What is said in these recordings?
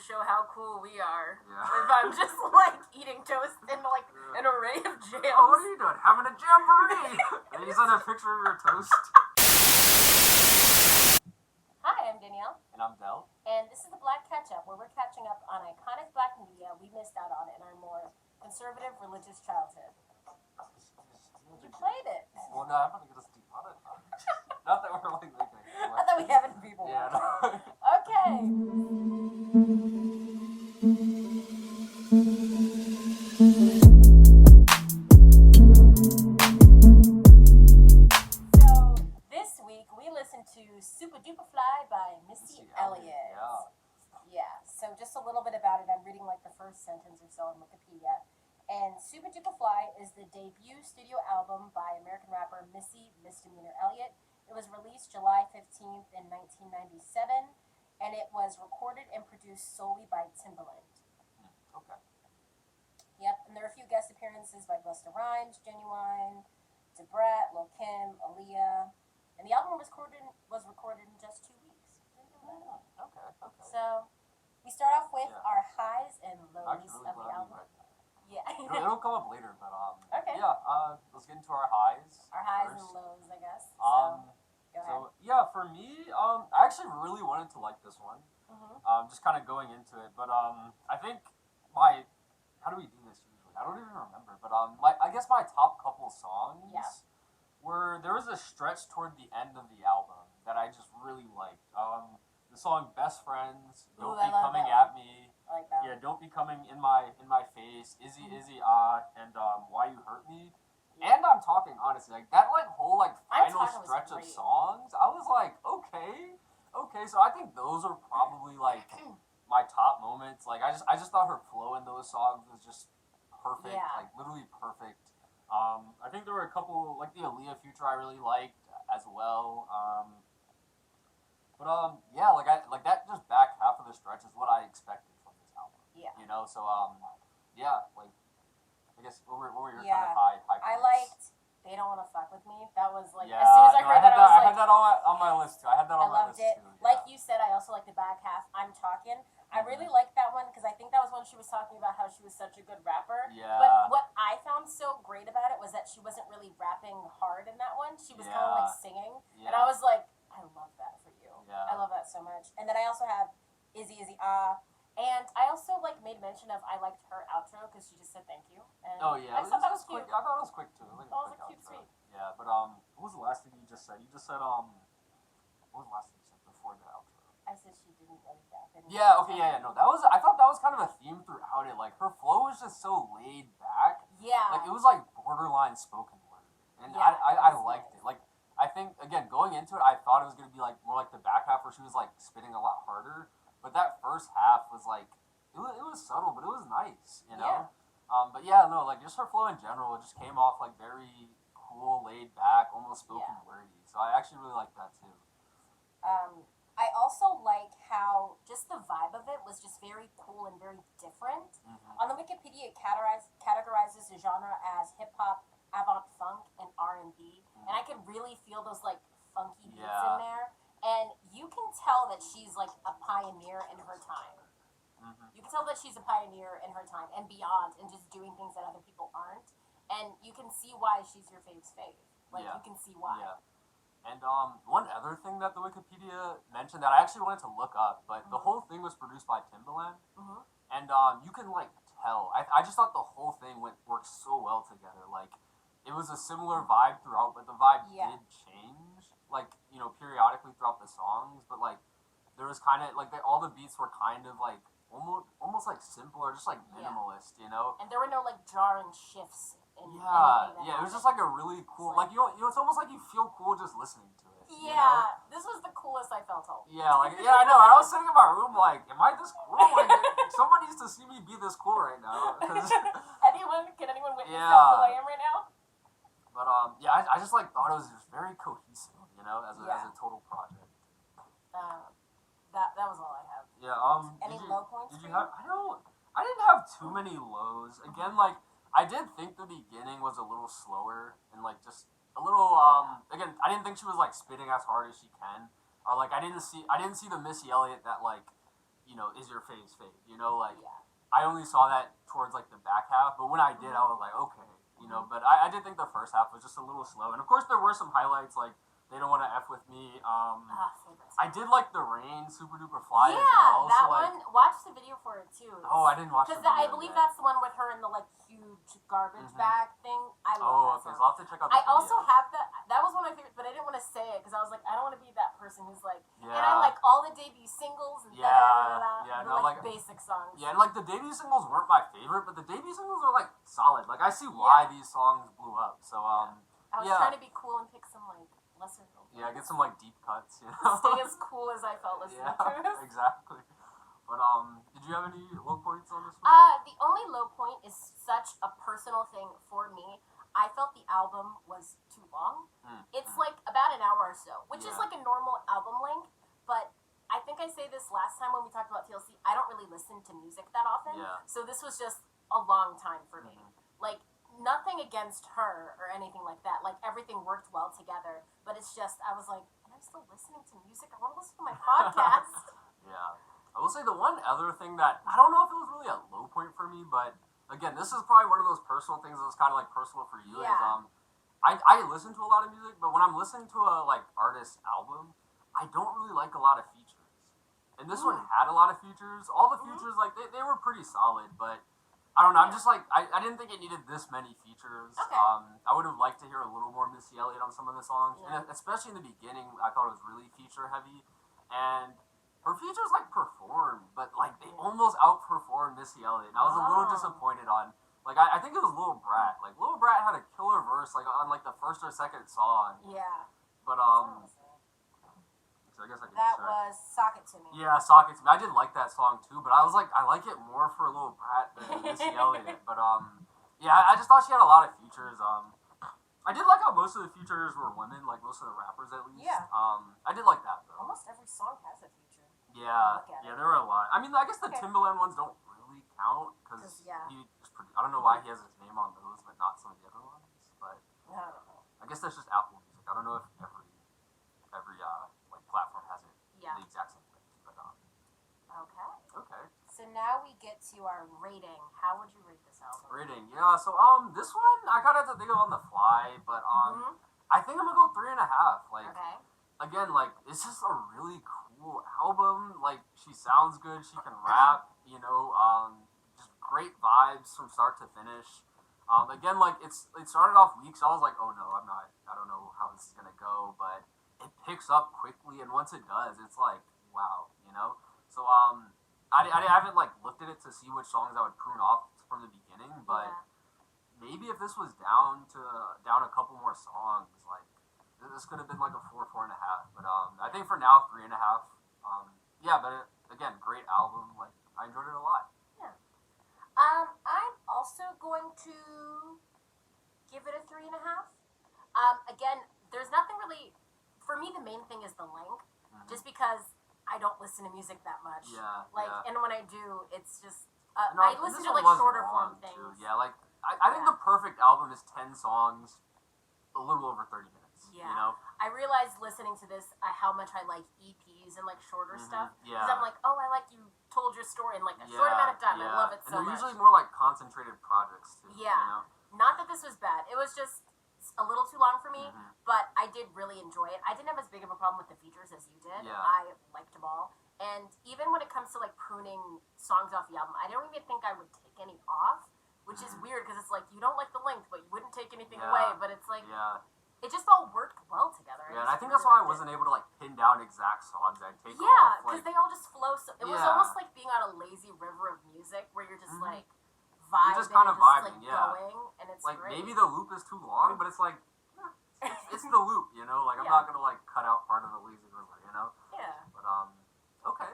show how cool we are. Yeah. If I'm just like eating toast in like an array of jams. Oh, what are you doing? Having a jamboree! Are you sending a picture of your toast? Hi, I'm Danielle. And I'm Del. And this is the Black Catch-Up, where we're catching up on iconic black media we missed out on in our more conservative religious childhood. You played it. Well, no, I'm going to get us demonetized. Not that we're like making it. I thought we haven't people. Yeah, no. Okay. So, this week we listened to Supa Dupa Fly by Missy Elliot. Yeah, so just a little bit about it. I'm reading like the first sentence or so on Wikipedia. And Supa Dupa Fly is the debut studio album by American rapper Missy Elliot. It was released July 15th in 1997, and it was recorded and produced solely by Timbaland. Okay. Yep, and there are a few guest appearances by Busta Rhymes, Genuine, Debrat, Lil' Kim, Aaliyah, and the album was recorded in just 2 weeks. Okay. So, we start off with our highs and lows really of the album. Yeah. It'll come up later, but okay. Yeah. Let's get into our highs. Our highs first. and lows, I guess. Go ahead. So yeah, for me, I actually really wanted to like this one. Just kind of going into it, but I think how do we do this usually? I don't even remember, but I guess my top couple songs were there was a stretch toward the end of the album that I just really liked. The song "Best Friends," "Don't Be Coming at Me." I like that. Yeah, "Don't Be Coming in My Face," "Izzy Izzy Ah," and "Why You Hurt Me." And I'm talking honestly, like that whole final stretch of songs, I was like, okay. So I think those are probably like my top moments. Like I just thought her flow in those songs was just perfect, like literally perfect. I think there were a couple like the Aaliyah Future I really liked as well. But like that just back half of the stretch is what I expected from this album. Yeah. You know, so like I guess what were your kind of high points? I liked "They Don't Wanna Fuck With Me." That was like as soon as I heard that, I had that on my list too. I had that on my list too. Yeah. Like you said, I also like the back half. "I'm Talking." I really liked that one because I think that was when she was talking about how she was such a good rapper. Yeah. But what I found so great about it was that she wasn't really rapping hard in that one. She was kind of like singing, and I was like, I love that for you. Yeah. I love that so much. And then I also have "Izzy Izzy Ah." And I also made mention of I liked her outro because she just said thank you. And I thought that was cute. I thought it was quick too. That was cute, sweet. Yeah, but what was the last thing you just said? You just said what was the last thing you said before the outro? I said she didn't really rap. Yeah. Okay. Yeah. No, I thought that was kind of a theme throughout it. Like her flow was just so laid back. Yeah. Like it was like borderline spoken word, and I liked it. Like I think again going into it, I thought it was gonna be like more like the back half where she was like spitting a lot harder. But that first half was like, it was subtle, but it was nice, you know? Yeah. But yeah, no, like just her flow in general, it just came off like very cool, laid back, almost spoken wordy. So I actually really like that too. I also like how just the vibe of it was just very cool and very different. On the Wikipedia, it categorizes the genre as hip-hop, avant-funk, and R&B. And I could really feel those like funky beats in there. And you can tell that she's like a pioneer in her time. You can tell that she's a pioneer in her time and beyond, and just doing things that other people aren't. And you can see why she's your fave's fave. Like you can see why. Yeah. And one other thing that the Wikipedia mentioned that I actually wanted to look up, but the whole thing was produced by Timbaland, and you can like tell. I just thought the whole thing worked so well together. Like it was a similar vibe throughout, but the vibe did change. Like, you know, periodically throughout the songs, but like there was kind of like all the beats were kind of like almost like simple or just like minimalist, you know. And there were no like jarring shifts. It was just like a really cool, like you know, it's almost like you feel cool just listening to it. Yeah, you know? This was the coolest I felt. Yeah, I know. I was sitting in my room like, am I this cool? Like, someone needs to see me be this cool right now. Can anyone witness how cool I am right now? But I just like thought it was just very cohesive, you know, as a total project. That was all I have. Yeah. Any low points? Did you have? I didn't have too many lows. Again, like I did think the beginning was a little slower and like just a little. Again, I didn't think she was like spitting as hard as she can, or like I didn't see the Missy Elliot that like is your phase fade? Like Yeah. I only saw that towards like the back half, but when I did, I was like, okay, But I did think the first half was just a little slow, and of course there were some highlights like They Don't Want to F With Me. Favorite song. I did like The Rain, Supa Dupa Fly as Yeah, well. that so, like, one. Watch the video for it too. Oh, I didn't watch the Because video I believe yet. that's the one with her in the like huge garbage bag thing. I love that okay, song. so I'll have to check out the I video. also have that was one of my favorites, but I didn't want to say it because I was like, I don't want to be that person who's like, and I like all the debut singles and like basic songs. Yeah, and like the debut singles weren't my favorite, but the debut singles are like solid. Like I see why these songs blew up. So I was trying to be cool and pick some like lesser known. Yeah, get some like deep cuts, Stay as cool as I felt listening to this. Exactly. But did you have any low points on this one? The only low point is such a personal thing for me. I felt the album was too long. It's like about an hour or so, which is like a normal album length. But I think I say this last time when we talked about TLC, I don't really listen to music that often. Yeah. So this was just a long time for me. Like, nothing against her or anything like that. Like, everything worked well together. But it's just, I was like, am I still listening to music? I want to listen to my podcast. Yeah. I will say the one other thing that, I don't know if it was really a low point for me, but again, this is probably one of those personal things that was kind of like personal for you. Is I listen to a lot of music, but when I'm listening to a like artist album, I don't really like a lot of features. And this one had a lot of features. All the features, like they were pretty solid, but I don't know. I'm just like I didn't think it needed this many features. Okay. I would have liked to hear a little more Missy Elliot on some of the songs, Yeah. and especially in the beginning, I thought it was really feature heavy, and her features like performed, but like they almost outperformed Missy Elliot, and I was a little disappointed on. Like I think it was Lil Brat. Like Lil Brat had a killer verse like on like the first or second song. Yeah. But so I guess I could That check. was Sock It To Me. Yeah, Sock It To Me. I did like that song too, but I was like, I like it more for Lil Brat than Missy Elliott. But yeah, I just thought she had a lot of features. I did like how most of the features were women, like most of the rappers at least. Yeah. I did like that though. Almost every song has a feature. Yeah, Look at it. there were a lot. I mean, I guess the Timbaland ones don't really count because he just I don't know why he has his name on those, but not some of the other ones. But I don't know. I guess that's just Apple Music. I don't know if every like platform has it the exact same way. But Okay. okay. So now we get to our rating. How would you rate this album? Rating, yeah. So this one I kind of had to think of on the fly, but I think I'm gonna go 3.5. Like again, like it's just a really cool album. Like she sounds good. She can rap. Just great vibes from start to finish. Again, like it started off weak, so I was like, oh no, I don't know how this is gonna go, but it picks up quickly, and once it does, it's like wow, So I haven't like looked at it to see which songs I would prune off from the beginning, but maybe if this was down a couple more songs, like this could have been like a 4.5. But I think for now 3.5. Yeah, but again, great album. Like I enjoyed it a lot. Yeah. I'm also going to give it a 3.5. Again, there's nothing really. For me, the main thing is the length, just because I don't listen to music that much. Yeah. And when I do, it's just No, I listen to like shorter form things. Too. Yeah, like I think the perfect album is 10 songs, a little over 30 minutes. Yeah. I realized listening to this how much I like EPs and like shorter stuff. Yeah. Because I'm like, oh, I like you told your story in like a short amount of time. I love it so much. And they're usually more like concentrated projects too. Yeah. Not that this was bad. It was just a little too long for me, but I did really enjoy it. I didn't have as big of a problem with the features as you did. Yeah. I liked them all. And even when it comes to like pruning songs off the album, I don't even think I would take any off, which is weird because it's like you don't like the length, but you wouldn't take anything away. But it's like it just all worked well together. Yeah, and I think that's why I wasn't able to like pin down exact songs I'd take off. Yeah, because they all just flow. So it was almost like being on a lazy river of music where you're just like vibing, you're just kind of vibing, like, going, and it's like great. maybe the loop is too long, but it's like it's the loop, Like I'm not gonna like cut out part of the lazy river, Yeah. But okay.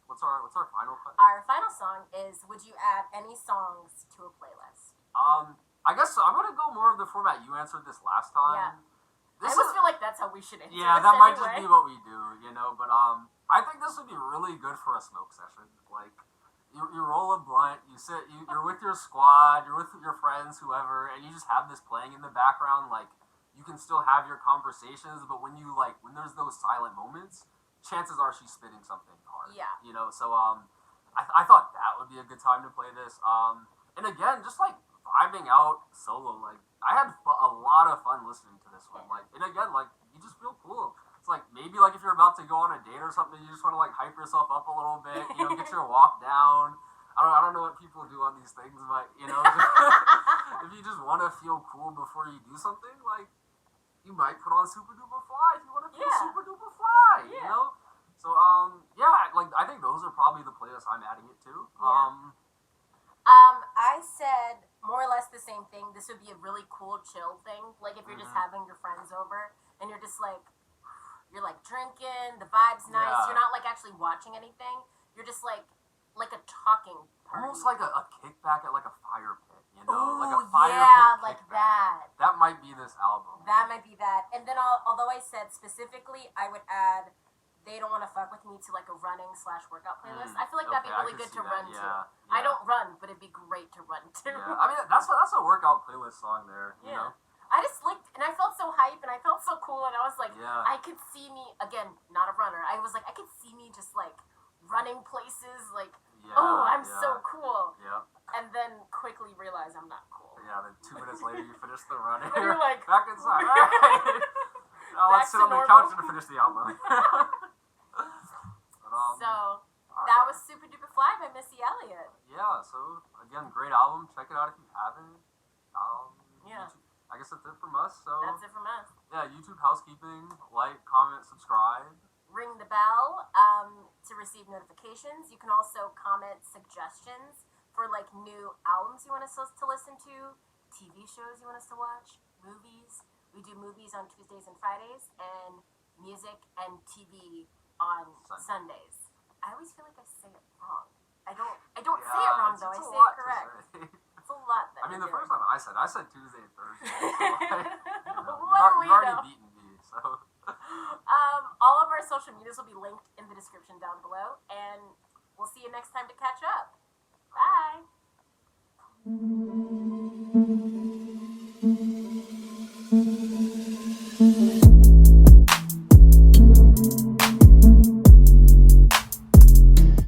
What's our final cut? Our final song is "Would You Add Any Songs to a Playlist?" I guess I'm gonna go more of the format you answered this last time. Yeah. I almost feel like that's how we should answer Yeah, this that might anyway. just be what we do, But I think this would be really good for a smoke session. Like you roll a blunt, you're with your squad, you're with your friends, whoever, and you just have this playing in the background. Like you can still have your conversations, but when there's those silent moments, chances are she's spitting something hard. Yeah. You know, so I thought that would be a good time to play this. And again, just like vibing out solo, like I had a lot of fun listening to this one. Like, and again, like you just feel cool. It's like maybe like if you're about to go on a date or something, you just want to like hype yourself up a little bit. You know, get your walk down. I don't know what people do on these things, but you know, if you just want to feel cool before you do something, like you might put on Supa Dupa Fly if you want to feel Supa Dupa Fly. You know. So, yeah, like, I think those are probably the playlists I'm adding it to. I said more or less the same thing. This would be a really cool chill thing. Like, if you're just having your friends over, and you're just, like, you're, like, drinking, the vibe's nice, you're not, like, actually watching anything. You're just, like a talking party. Almost like a kickback at, like, a fire pit, you know? Ooh, like a fire pit like kickback. that. That might be this album. That might be that. And then, although I said specifically, I would add They Don't Want to Fuck With Me to like a running/workout playlist. I feel like that'd be really good to run to. Yeah. I don't run, but it'd be great to run to. Yeah. I mean, that's a workout playlist song there, you know? I just liked, and I felt so hype, and I felt so cool, and I was like, I could see me, again, not a runner, I was like, I could see me just like running places, like, I'm so cool. Yeah. And then quickly realize I'm not cool. Yeah, then 2 minutes later you finish the run, and you're like, back inside. Right. Now let's sit on the couch and finish the album. So, that was Supa Dupa Fly by Missy Elliot. Yeah, so, again, great album. Check it out if you haven't. YouTube, I guess that's it from us. So that's it from us. Yeah, YouTube housekeeping. Like, comment, subscribe. Ring the bell to receive notifications. You can also comment suggestions for, like, new albums you want us to listen to, TV shows you want us to watch, movies. We do movies on Tuesdays and Fridays, and music and TV on Sundays. I always feel like I say it wrong. I don't say it wrong though. I say it correct. It's a lot. I mean, the first time I said Tuesday and Thursday. So like, you've already beaten me. So. All of our social medias will be linked in the description down below, and we'll see you next time to catch up. Bye.